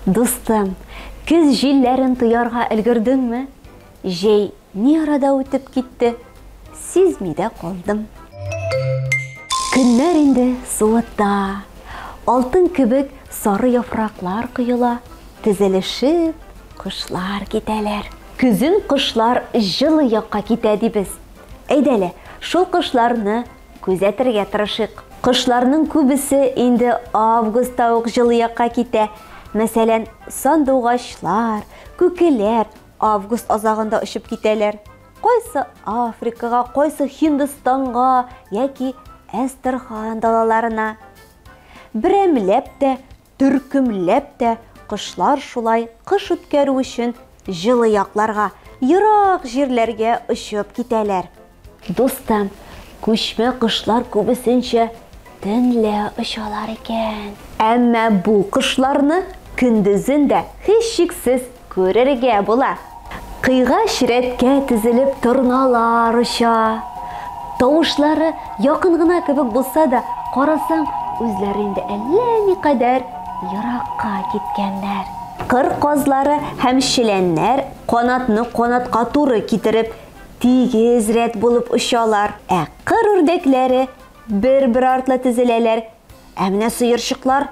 Достым, көз җилләрен тоярга өлгердеңме? Җәй ни арада үтеп китте? Сизми дә калдым. Көннәр инде суытта. Алтын кебек сары яфраклар коела, тезелешеп кошлар китәләр. Күзен кошлар җылы якка китә дибез. Әйдәле, шул кошларны күзәтергә тырышыйк. Кошларның күбесе инде августта ук җылы якка китә. Мәсәлән, сандугачлар, күкеләр август азагында очып китәләр. Кайсы Африкага, кайсы Һиндстанга яки Әстерхан далаларына. Берәмләп тә, төркемләп тә кошлар шулай кыш үткәрү өчен җылы якларга, ерак җирләргә очып китәләр. Достым, күчмә кошлар күбесенчә төнлә очалар икән. Әмма бу кошларны көндезендә һичшиксез күрергә була. Кыйга ширәткә тезелеп торналар оча. Тавышлары якын гына кебек булса да, карасаң, үзләре инде әллә никадәр еракка киткәннәр. Кыр казлары һәм шиләннәр канатны канатка туры китереп, тигез рәт булып очалар. Кыр үрдәкләре бер-бер артлы тезеләләр. Ә менә сыерчыклар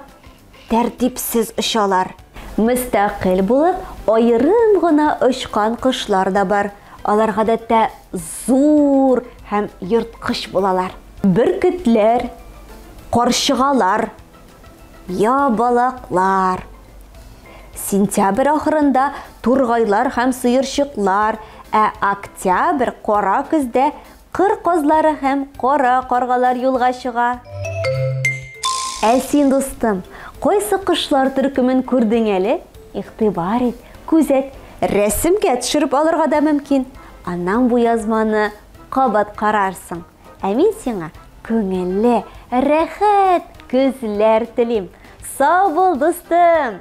тәртипсез очалар. Мөстәкыйль булып, аерым гына очкан кошлар да бар. Алар гадәттә зур һәм йырткыч булалар. Бөркетләр, карчыгалар, ябалаклар. Сентябрь ахырында тургайлар һәм сыерчыклар, октябрь кара көздә кыр казлары һәм кара каргалар юлга чыга. Син, достым, кайсы кошлар төркемен күрдең әле? Игътибар ит, күзәт, рәсемгә төшереп алырга да мөмкин. Аннан бу язманы кабат карарсың. Мин сиңа күңелле, рәхәт көзләр телим. Сау бул, достым!